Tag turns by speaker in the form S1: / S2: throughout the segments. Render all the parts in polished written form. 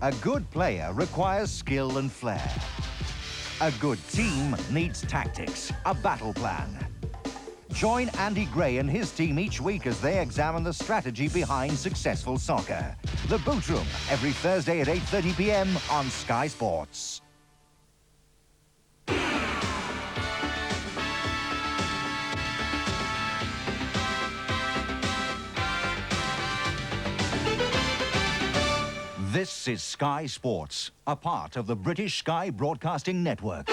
S1: A good player requires skill and flair. A good team needs tactics, a battle plan. Join Andy Gray and his team each week as they examine the strategy behind successful soccer. The Boot Room, every Thursday at 8:30 p.m. on Sky Sports. This is Sky Sports, a part of the British Sky Broadcasting Network.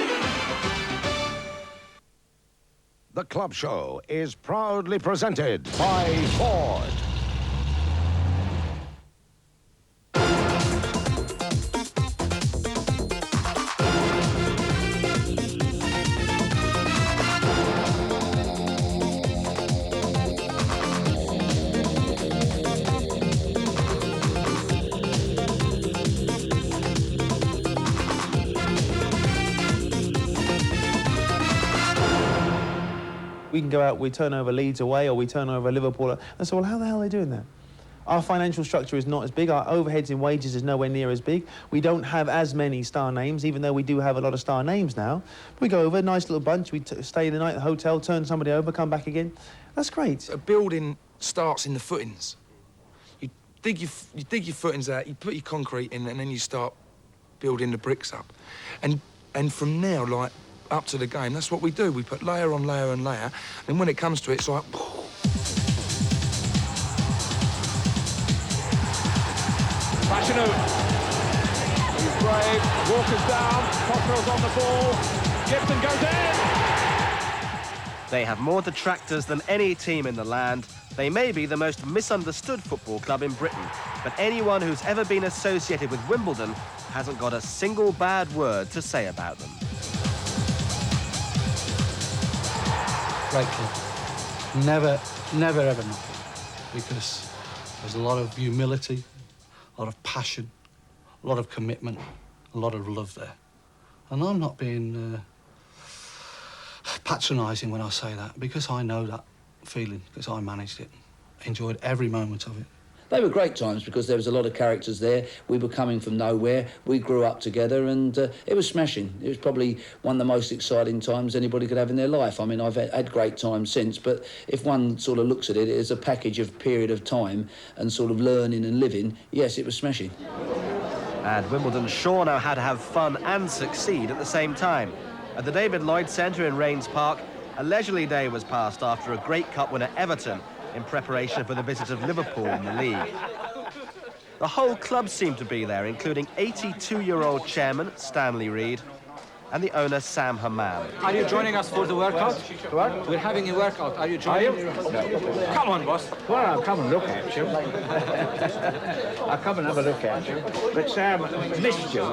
S2: The Club Show is proudly presented by Ford.
S3: We can go out, we turn over Leeds away, or we turn over Liverpool. And so, well, how the hell are they doing that? Our financial structure is not as big. Our overheads in wages is nowhere near as big. We don't have as many star names, even though we do have a lot of star names now. We go over, nice little bunch, we stay the night at the hotel, turn somebody over, come back again. That's great.
S4: A building starts in the footings. You dig your footings out, you put your concrete in, and then you start building the bricks up. And from now, like, up to the game, that's what we do. We put layer on layer on layer, and when it comes to it, it's like...
S5: Fashanu. He's brave. Walker's down. Cockrell's on the ball. Gibson goes in.
S6: They have more detractors than any team in the land. They may be the most misunderstood football club in Britain, but anyone who's ever been associated with Wimbledon hasn't got a single bad word to say about them.
S7: Great club. Never ever nothing. Because there's a lot of humility, a lot of passion, a lot of commitment, a lot of love there. And I'm not being patronising when I say that, because I know that feeling, because I managed it, enjoyed every moment of it.
S8: They were great times because there was a lot of characters there. We were coming from nowhere. We grew up together, and it was smashing. It was probably one of the most exciting times anybody could have in their life. I mean, I've had great times since, but if one sort of looks at it as a package of period of time and sort of learning and living, yes, it was smashing.
S6: And Wimbledon sure know how to have fun and succeed at the same time. At the David Lloyd Centre in Rains Park, a leisurely day was passed after a great cup winner Everton in preparation for the visit of Liverpool in the league. The whole club seemed to be there, including 82-year-old chairman Stanley Reid and the owner Sam Hammam.
S9: Are you joining us for the workout? What? We're having a workout. Are you joining? No. Come on, boss.
S10: Well, I'll come and look at you. I'll come and have a look at you. But Sam missed you.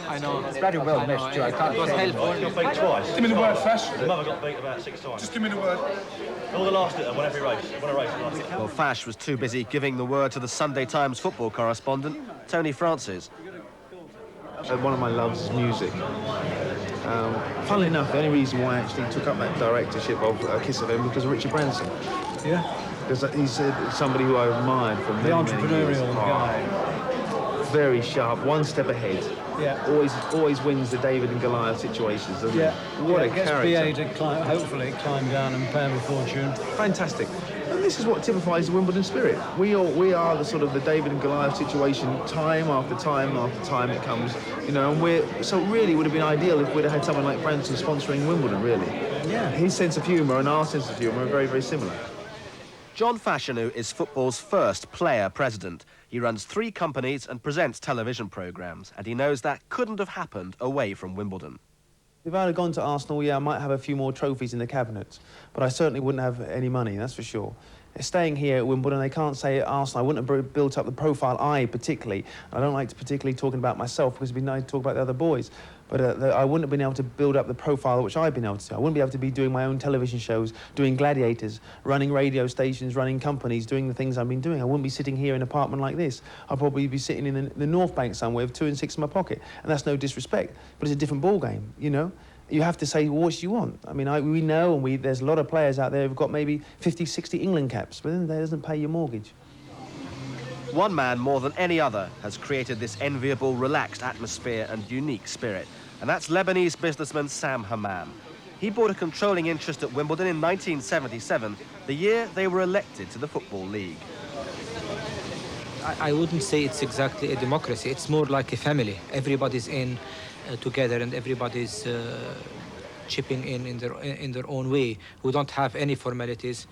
S9: I know.
S10: Bloody well missed you. I can't.
S9: It was helpful.
S11: Got beat twice.
S12: Give me the word, Fash.
S11: His mother got beat about 6 times.
S12: Just give me the word.
S11: All the last it, won every race. Won a race last.
S6: Well, Fash was too busy giving the word to the Sunday Times football correspondent, Tony Francis.
S3: One of my loves is music. Funnily enough, the only reason why I actually took up that directorship of Kiss of M because of Richard Branson.
S10: Yeah.
S3: Because he's somebody who I admired from
S10: the entrepreneurial guy.
S3: Very sharp, one step ahead.
S10: Yeah.
S3: Always wins the David and Goliath situations, doesn't
S10: he?
S3: What a
S10: gets
S3: character.
S10: BA to hopefully climb down and pay him a fortune.
S3: Fantastic. And this is what typifies the Wimbledon spirit. We are the sort of the David and Goliath situation, time after time after time it comes, you know, and so it really would have been ideal if we'd have had someone like Branson sponsoring Wimbledon, really.
S10: Yeah.
S3: His sense of humour and our sense of humour are very, very similar.
S6: John Fashanu is football's first player president. He runs 3 companies and presents television programmes, and he knows that couldn't have happened away from Wimbledon.
S3: If I had gone to Arsenal, yeah, I might have a few more trophies in the cabinets, but I certainly wouldn't have any money, that's for sure. Staying here at Wimbledon, they can't say at Arsenal, I wouldn't have built up the profile particularly. I don't like to particularly talking about myself because it'd be nice to talk about the other boys, but I wouldn't have been able to build up the profile which I've been able to do. I wouldn't be able to be doing my own television shows, doing gladiators, running radio stations, running companies, doing the things I've been doing. I wouldn't be sitting here in an apartment like this. I'd probably be sitting in the North Bank somewhere with 2 and 6 in my pocket, and that's no disrespect, but it's a different ball game, you know? You have to say, what do you want? I mean, we know, and there's a lot of players out there who've got maybe 50, 60 England caps, but then that doesn't pay your mortgage.
S6: One man, more than any other, has created this enviable, relaxed atmosphere and unique spirit, and that's Lebanese businessman Sam Hammam. He bought a controlling interest at Wimbledon in 1977, the year they were elected to the Football League.
S9: I wouldn't say it's exactly a democracy. It's more like a family. Everybody's in together, and everybody's chipping in their own way. We don't have any formalities,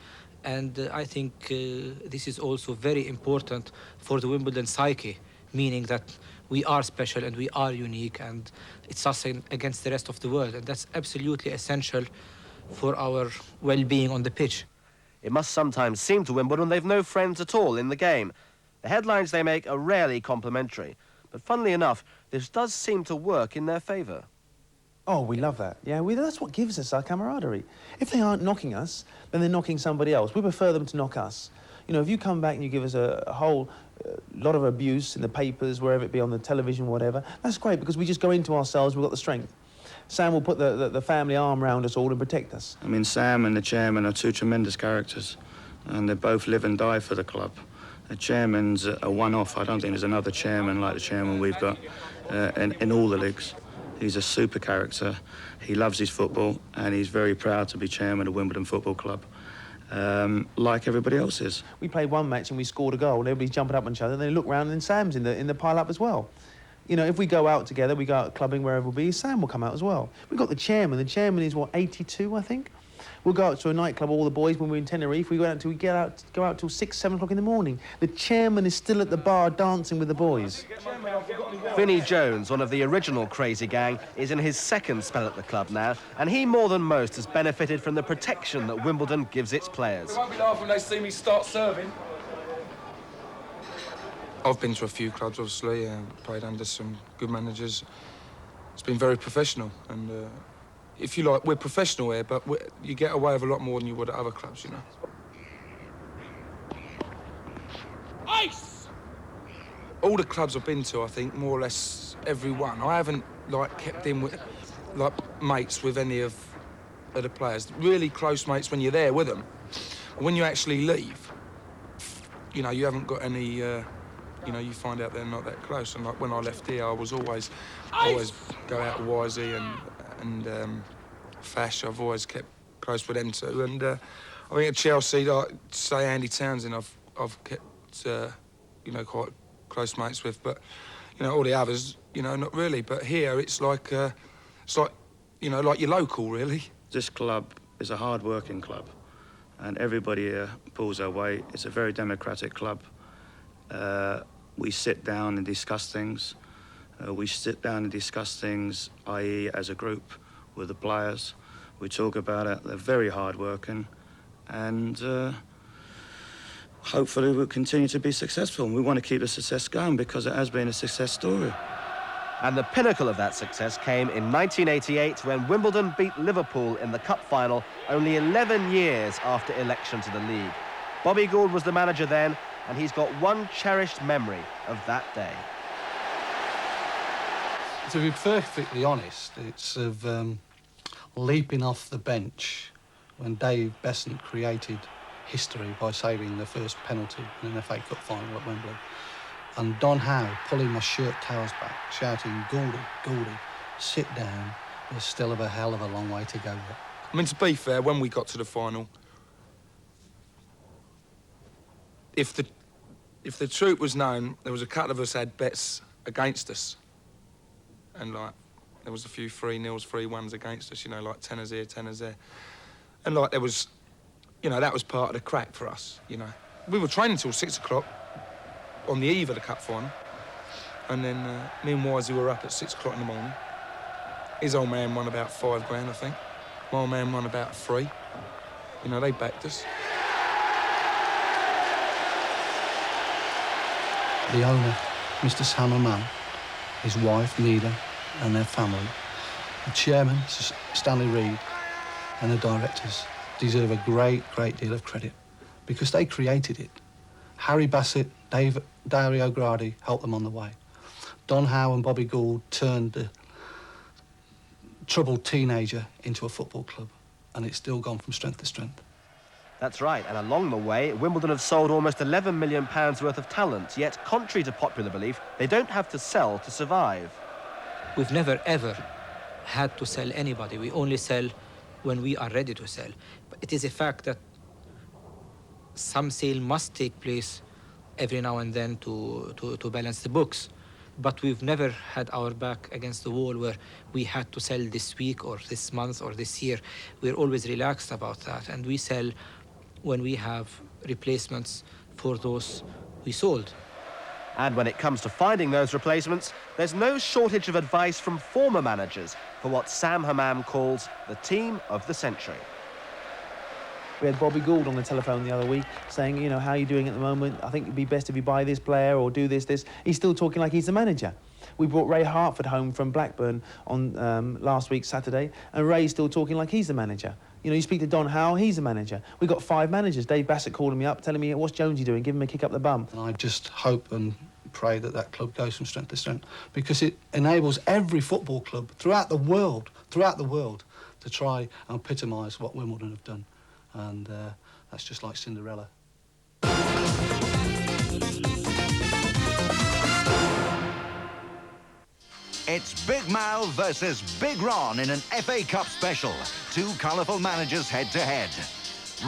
S9: and I think this is also very important for the Wimbledon psyche, meaning that we are special and we are unique, and it's us against the rest of the world, and that's absolutely essential for our well-being on the pitch.
S6: It must sometimes seem to Wimbledon they've no friends at all in the game. The headlines they make are rarely complimentary, but funnily enough, this does seem to work in their favour.
S3: Oh, we love that. Yeah, that's what gives us our camaraderie. If they aren't knocking us, then they're knocking somebody else. We prefer them to knock us. You know, if you come back and you give us a whole lot of abuse in the papers, wherever it be, on the television, whatever, that's great, because we just go into ourselves, we've got the strength. Sam will put the family arm around us all and protect us.
S12: I mean, Sam and the chairman are two tremendous characters, and they both live and die for the club. The chairman's a one-off. I don't think there's another chairman like the chairman we've got in all the leagues. He's a super character. He loves his football, and he's very proud to be chairman of Wimbledon Football Club, like everybody else is.
S3: We played one match and we scored a goal, and everybody's jumping up on each other, and they look round and Sam's in the pile-up as well. You know, if we go out together, we go out clubbing wherever it will be, Sam will come out as well. We've got the chairman. The chairman is, what, 82, I think? We'll go out to a nightclub, all the boys, when we're in Tenerife. We go out till 6, 7 o'clock in the morning. The chairman is still at the bar dancing with the boys.
S6: Vinnie Jones, one of the original Crazy Gang, is in his second spell at the club now, and he more than most has benefited from the protection that Wimbledon gives its players.
S4: They won't be laughing when they see me start serving. I've been to a few clubs, obviously, played under some good managers. It's been very professional, and if you like, we're professional here, but you get away with a lot more than you would at other clubs, you know. Ice! All the clubs I've been to, I think, more or less every one. I haven't, like, kept in with, like, mates with any of the players. Really close mates when you're there with them. When you actually leave, you know, you haven't got any, you know, you find out they're not that close. And, like, when I left here, I was always go out to Wisey and Fash. I've always kept close with them too. And I think at Chelsea, like, say Andy Townsend, I've kept, you know, quite close mates with. But, you know, all the others, you know, not really. But here, it's like, you know, like your local, really.
S12: This club is a hard-working club, and everybody here pulls their weight. It's a very democratic club. We sit down and discuss things. I.e. as a group with the players. We talk about it. They're very hard-working, and hopefully we'll continue to be successful. And we want to keep the success going because it has been a success story.
S6: And the pinnacle of that success came in 1988 when Wimbledon beat Liverpool in the cup final only 11 years after election to the league. Bobby Gould was the manager then, and he's got one cherished memory of that day.
S7: To be perfectly honest, it's of leaping off the bench when Dave Besant created history by saving the first penalty in an FA Cup final at Wimbledon. And Don Howe pulling my shirt tails back, shouting, "Gouldy, Gouldy, sit down. There's still a hell of a long way to go yet."
S4: I mean, to be fair, when we got to the final, if the truth was known, there was a couple of us had bets against us. And, like, there was a few 3-0s, 3-1s against us, you know, like tenors here, tenors there. And, like, there was, you know, that was part of the crack for us, you know. We were training till 6 o'clock on the eve of the cup final. And then me and Wisey were up at 6 o'clock in the morning. His old man won about £5 grand, I think. My old man won about 3. You know, they backed us.
S7: The owner, Mr. Sam Hammam, his wife, Nida, and their family, the chairman, Stanley Reid, and the directors deserve a great, great deal of credit because they created it. Harry Bassett, Dario Gradi helped them on the way. Don Howe and Bobby Gould turned the troubled teenager into a football club, and it's still gone from strength to strength.
S6: That's right, and along the way, Wimbledon have sold almost £11 million worth of talent, yet, contrary to popular belief, they don't have to sell to survive.
S9: We've never, ever had to sell anybody. We only sell when we are ready to sell. But it is a fact that some sale must take place every now and then to balance the books. But we've never had our back against the wall where we had to sell this week or this month or this year. We're always relaxed about that, and we sell when we have replacements for those we sold.
S6: And when it comes to finding those replacements, there's no shortage of advice from former managers for what Sam Hammam calls the team of the century.
S3: We had Bobby Gould on the telephone the other week saying, you know, how are you doing at the moment? I think it'd be best if you buy this player or do this. He's still talking like he's the manager. We brought Ray Hartford home from Blackburn on last week, Saturday, and Ray's still talking like he's the manager. You know, you speak to Don Howe, he's the manager. We've got 5 managers. Dave Bassett calling me up, telling me, what's Jonesy doing? Give him a kick up the bum.
S7: And I just hope and pray that that club goes from strength to strength, because it enables every football club throughout the world, to try and epitomise what Wimbledon have done. And that's just like Cinderella.
S1: It's Big Mal versus Big Ron in an FA Cup special. 2 colourful managers head-to-head.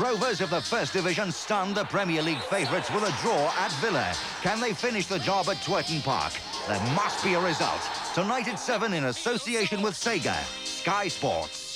S1: Rovers of the First Division stunned the Premier League favourites with a draw at Villa. Can they finish the job at Twerton Park? There must be a result. Tonight at 7 in association with Sega. Sky Sports.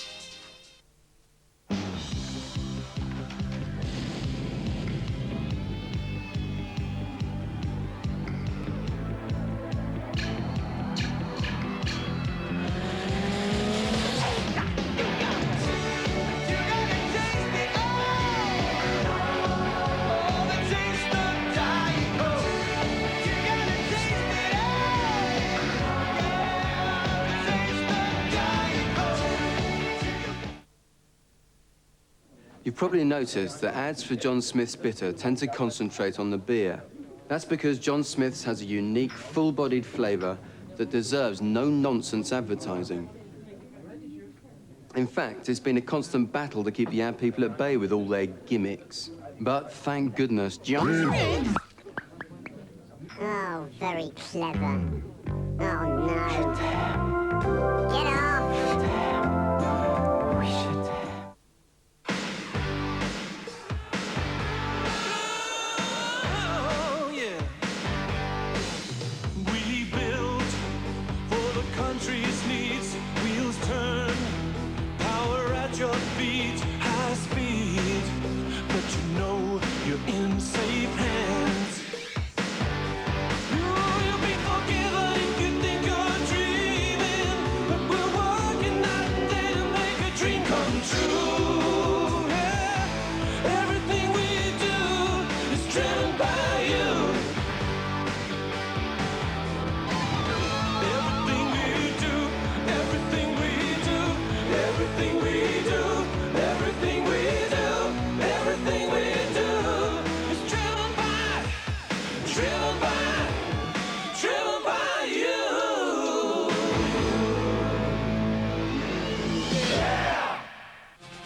S13: You've probably noticed that ads for John Smith's bitter tend to concentrate on the beer. That's because John Smith's has a unique, full-bodied flavour that deserves no-nonsense advertising. In fact, it's been a constant battle to keep the ad people at bay with all their gimmicks. But thank goodness, John Smith...
S14: Oh, very clever. Oh, no. Get off!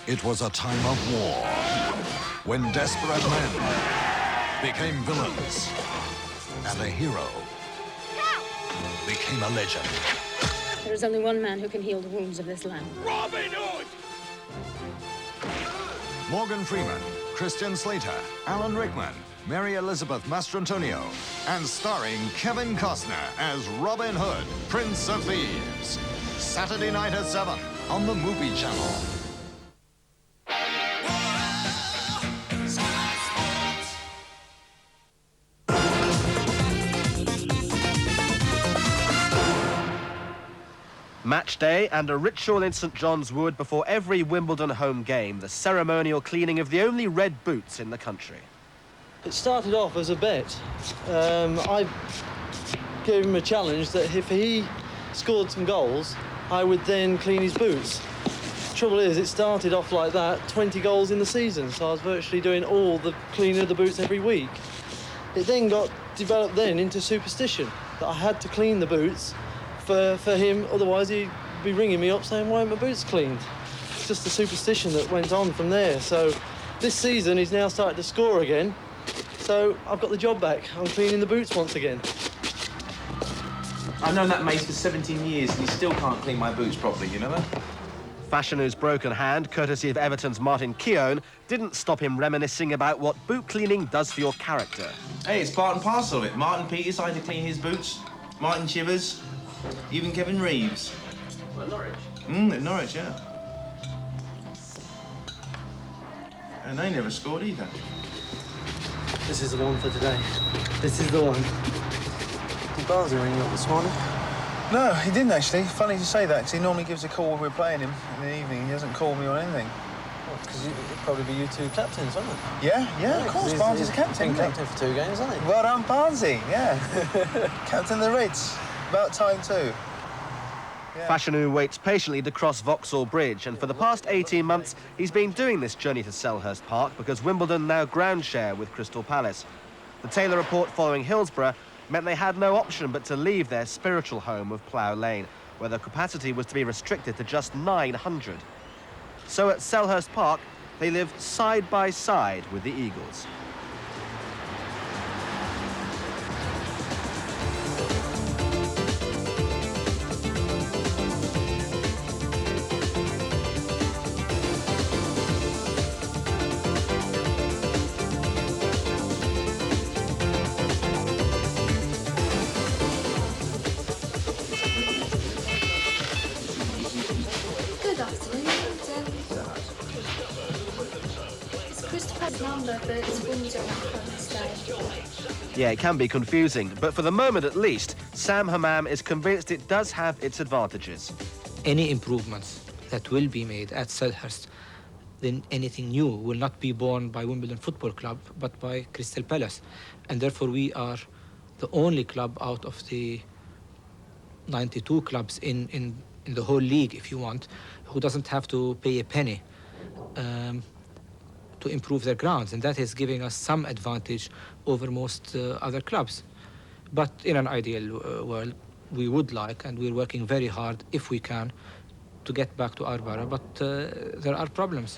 S15: It was a time of war, when desperate men became villains, and a hero became a legend.
S16: There is only one man who can heal the wounds of this land.
S15: Robin Hood! Morgan Freeman, Christian Slater, Alan Rickman, Mary Elizabeth Mastrantonio, and starring Kevin Costner as Robin Hood, Prince of Thieves. Saturday night at 7 on the Movie Channel.
S6: Match day and a ritual in St John's Wood before every Wimbledon home game, the ceremonial cleaning of the only red boots in the country.
S17: It started off as a bet. I gave him a challenge that if he scored some goals, I would then clean his boots. Trouble is, it started off like that, 20 goals in the season, so I was virtually doing all the cleaning of the boots every week. It then got developed then into superstition, that I had to clean the boots for him, otherwise he'd be ringing me up saying, why aren't my boots cleaned? It's just the superstition that went on from there. So This season, he's now started to score again, so I've got the job back. I'm cleaning the boots once again.
S3: I've known that mate for 17 years and he still can't clean my boots properly, you know that?
S6: Fashinu's broken hand, courtesy of Everton's Martin Keown, didn't stop him reminiscing about what boot cleaning does for your character.
S3: Hey, it's part and parcel of it. Martin Peters had to clean his boots, Martin Chivers, even Kevin Reeves.
S17: At Norwich?
S3: At Norwich, yeah. And they never scored either.
S17: This is the one for today. This is the one. Did Barnsley ring you up this morning?
S3: No, he didn't actually. Funny you say that, because he normally gives a call when we're playing him in the evening. He hasn't called me or anything.
S17: Because it'd probably be you two captains, wouldn't it?
S3: Yeah, of course. Barnsley's a captain.
S17: Been captain for 2 games, hasn't he?
S3: Well done, Barnsley, yeah. Captain of the Reds. About time too. Yeah.
S6: Fashinu waits patiently to cross Vauxhall Bridge, and for the past 18 months, he's been doing this journey to Selhurst Park because Wimbledon now ground share with Crystal Palace. The Taylor report following Hillsborough meant they had no option but to leave their spiritual home of Plough Lane, where the capacity was to be restricted to just 900. So at Selhurst Park, they live side by side with the Eagles. Yeah, it can be confusing, but for the moment at least, Sam Hammam is convinced it does have its advantages.
S9: Any improvements that will be made at Selhurst, then anything new will not be borne by Wimbledon Football Club, but by Crystal Palace. And therefore we are the only club out of the 92 clubs in the whole league, if you want, who doesn't have to pay a penny to improve their grounds, and that is giving us some advantage over most other clubs. But in an ideal world, we would like, and we're working very hard, if we can, to get back to our borough, but there are problems.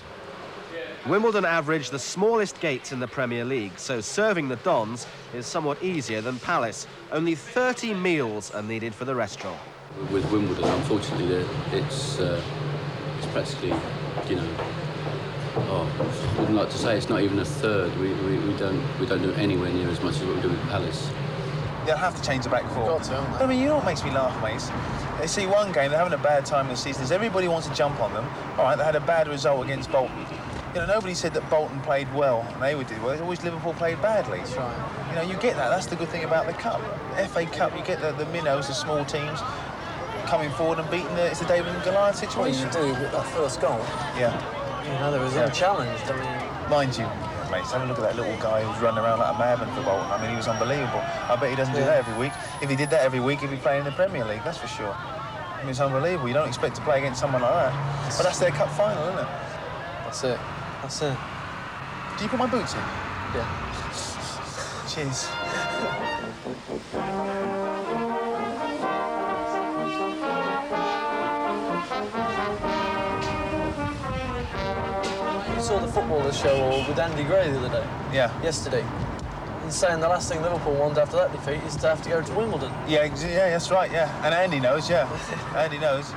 S6: Wimbledon average the smallest gates in the Premier League, so serving the Dons is somewhat easier than Palace. Only 30 meals are needed for the restaurant.
S18: With Wimbledon, unfortunately, it's practically, you know, I wouldn't like to say it's not even a third. We don't do anywhere near as much as what we do with Palace.
S3: They'll have to change the back four.
S17: Got to, haven't they?
S3: I mean, you know what makes me laugh, mate? They see one game, they're having a bad time this season. Everybody wants to jump on them. All right, they had a bad result against Bolton. You know, nobody said that Bolton played well, and they did well. It's always Liverpool played badly.
S17: That's right.
S3: You know, you get that. That's the good thing about the Cup. FA Cup, you get the minnows, the small teams, coming forward and beating it's the David and Goliath situation.
S17: Well, you do with that first goal.
S3: Yeah.
S17: You know, there was unchallenged. I mean,
S3: mind you, mate, have a look at that little guy who's running around like a madman for Bolton. I mean, he was unbelievable. I bet he doesn't do that every week. If he did that every week, he'd be playing in the Premier League, that's for sure. I mean, it's unbelievable. You don't expect to play against someone like that. But that's their cup final, isn't it?
S17: That's it. That's it.
S3: Do you put my boots in?
S17: Yeah.
S3: Cheers.
S17: You saw the footballers show with Andy Gray the other day.
S3: Yeah.
S17: Yesterday. He's saying the last thing Liverpool want after that defeat is to have to go to Wimbledon.
S3: Yeah, that's right, yeah. And Andy knows, yeah. Andy knows.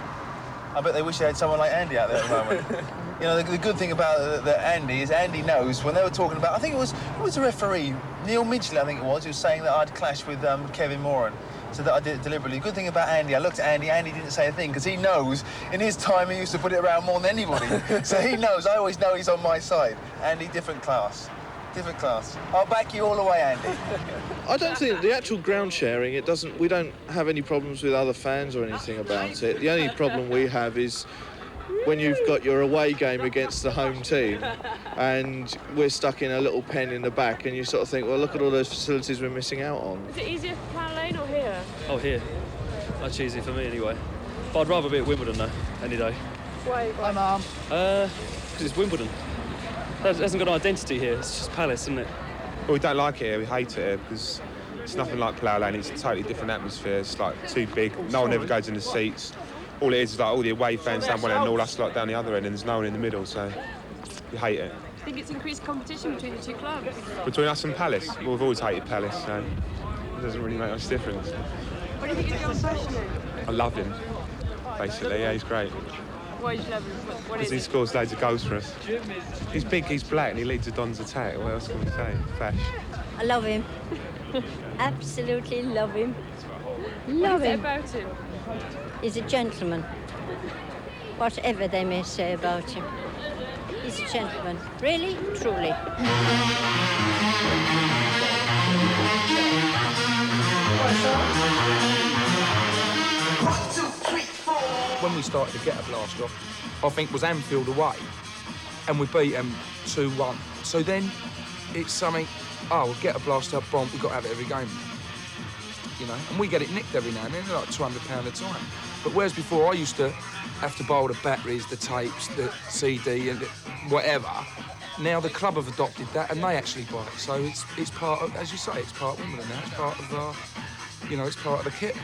S3: I bet they wish they had someone like Andy out there at the moment. You know, the good thing about Andy is Andy knows when they were talking about, I think it was a referee, Neil Midgley, I think it was, who was saying that I'd clashed with Kevin Moran. So that I did it deliberately. Good thing about Andy, I looked at Andy didn't say a thing, because he knows, in his time, he used to put it around more than anybody. So he knows, I always know he's on my side. Andy, different class. Different class. I'll back you all the way, Andy.
S19: I don't think the actual ground sharing, we don't have any problems with other fans or anything about it. The only problem we have is when you've got your away game against the home team and we're stuck in a little pen in the back and you sort of think, well, look at all those facilities we're missing out on.
S20: Is it easier for Plough Lane or here?
S21: Oh, here. Much easier for me anyway. But I'd rather be at Wimbledon though, any day.
S20: Why?
S21: Hi, Mum. Because it's Wimbledon. It hasn't got an identity here, it's just Palace, isn't it?
S22: Well, we don't like it here, we hate it here because it's nothing like Plough Lane, it's a totally different atmosphere, it's like too big, no one ever goes in the seats. All it is like all the away fans down one end and all us like down the other end and there's no one in the middle, so we hate it.
S20: think it's increased competition between the two clubs?
S22: Between us and Palace, well, we've always hated Palace, so it doesn't really make much difference.
S20: What do you think of John Fashanu?
S22: I love him, basically. Yeah, he's great.
S20: Why do you love him? What
S22: Because
S20: is
S22: he
S20: it?
S22: scores loads of goals for us. He's big, he's black, and he leads the Don's attack. What else can we say? Fash.
S2: I love him. Absolutely love him.
S20: What
S2: Love
S20: is it
S2: him.
S20: about him?
S2: He's a gentleman. Whatever they may say about him. He's a gentleman. Really, truly.
S4: When we started to get a blast off, I think was Anfield away, and we beat them 2-1. So then it's something, oh, we'll get a blast up, bomb, we've got to have it every game. You know, and we get it nicked every now and then, they're like £200 a time. But whereas before I used to have to buy all the batteries, the tapes, the CD and whatever, now the club have adopted that and they actually buy it. So it's part of, as you say, it's part of Wimbledon now, it's part of, you know, it's part of the kit.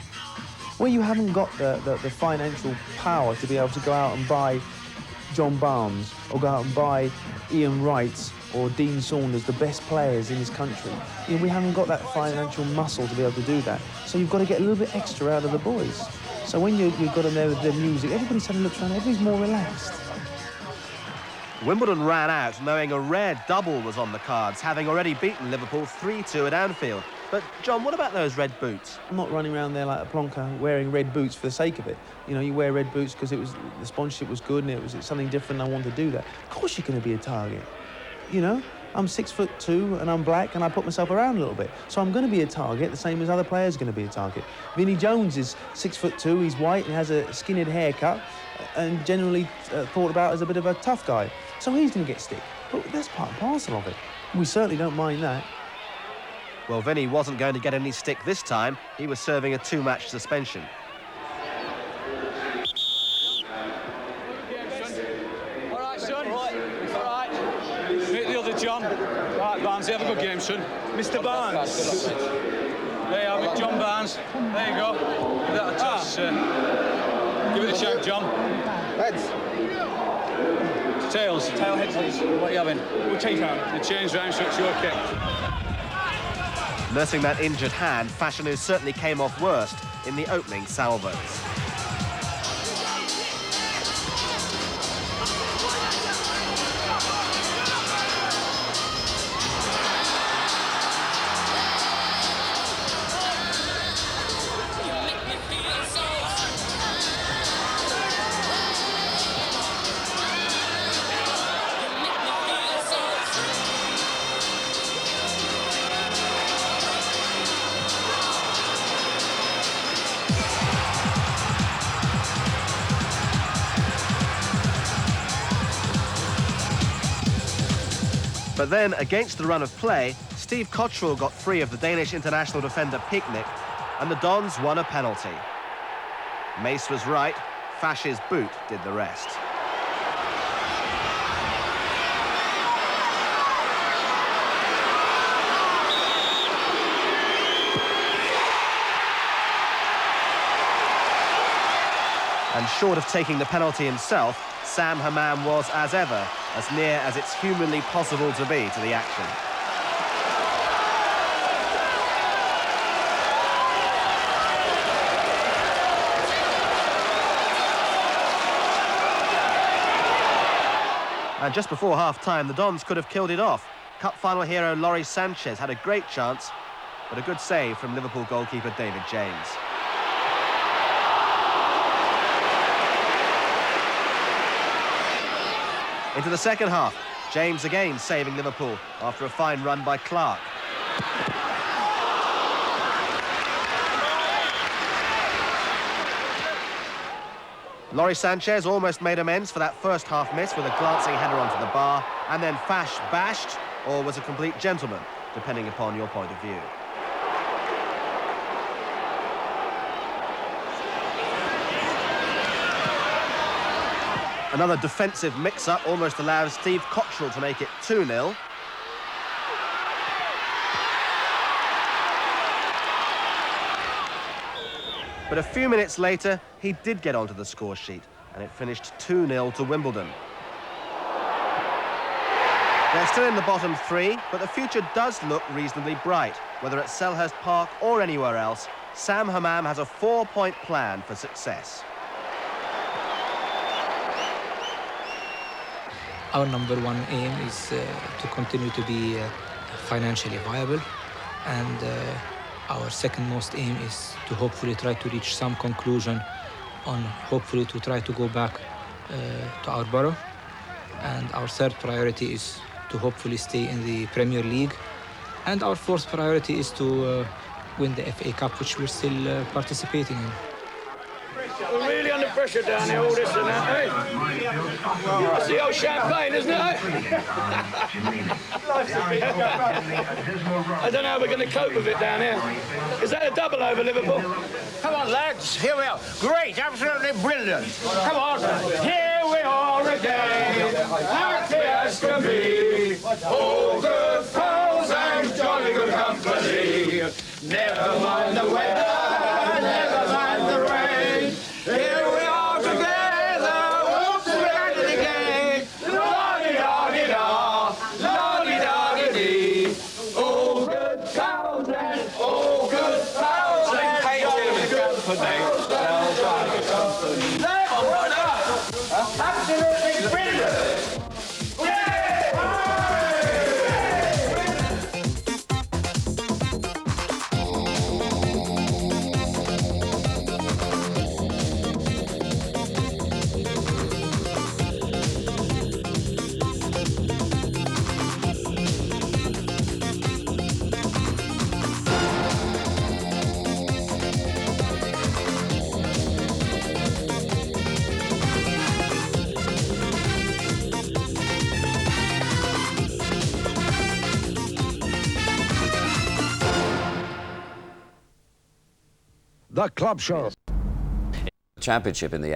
S3: Well, you haven't got the financial power to be able to go out and buy John Barnes or go out and buy Ian Wright or Dean Saunders, the best players in this country. You know, we haven't got that financial muscle to be able to do that. So you've got to get a little bit extra out of the boys. So when you've got them there with the music, everybody suddenly looks around, everybody's more relaxed.
S6: Wimbledon ran out knowing a rare double was on the cards, having already beaten Liverpool 3-2 at Anfield. But, John, what about those red boots?
S3: I'm not running around there like a plonker wearing red boots for the sake of it. You know, you wear red boots because the sponsorship was good and it's something different and I wanted to do that. Of course you're going to be a target. You know, I'm 6'2" and I'm black and I put myself around a little bit. So I'm going to be a target the same as other players are going to be a target. Vinnie Jones is 6'2", he's white and has a skinhead haircut and generally thought about as a bit of a tough guy. So he's going to get stick. But that's part and parcel of it. We certainly don't mind that.
S6: Well, Vinnie wasn't going to get any stick this time. He was serving a 2-match suspension.
S5: All right, son. All right. Meet the other John. Right, Barnes, have a good game, son. Mr. Barnes. There you have it, John Barnes. There you go. Give that a touch. Give it a check, John. Heads. Tails. Tail heads, please. What are you having? We'll change round. The change round, so it's your kick.
S6: Nursing that injured hand, Fashanu certainly came off worst in the opening salvos. But then, against the run of play, Steve Cottrell got free of the Danish international defender Picnic, and the Dons won a penalty. Mace was right, Fash's boot did the rest. And short of taking the penalty himself, Sam Hammam was, as ever, as near as it's humanly possible to be to the action. And just before half-time, the Dons could have killed it off. Cup final hero Lawrie Sanchez had a great chance, but a good save from Liverpool goalkeeper David James. Into the second half, James again saving Liverpool after a fine run by Clark. Lawrie Sanchez almost made amends for that first half miss with a glancing header onto the bar, and then Fash bashed, or was a complete gentleman, depending upon your point of view. Another defensive mix-up almost allows Steve Cottrell to make it 2-0. But a few minutes later, he did get onto the score sheet, and it finished 2-0 to Wimbledon. They're still in the bottom three, but the future does look reasonably bright. Whether at Selhurst Park or anywhere else, Sam Hammam has a 4-point plan for success.
S9: Our number one aim is to continue to be financially viable, and our second most aim is to hopefully try to reach some conclusion on hopefully to try to go back to our borough. And our third priority is to hopefully stay in the Premier League. And our fourth priority is to win the FA Cup, which we're still participating in.
S5: We're really under pressure down here, all this and that, eh? That's the old champagne, isn't it? I don't know how we're going to cope with it down here. Is that a double over Liverpool?
S10: Come on, lads, here we are. Great, absolutely brilliant. Come on, here we are again, happy as can be. All good pals and jolly good company. Never mind the weather, never mind the rain. Here we are together, whoops, we're at it again. La-di-da-di-da, la-di-da-di-dee. All good pals and all good pals and jolly good company. Absolutely brilliant!
S15: The Club Show.
S8: Championship in the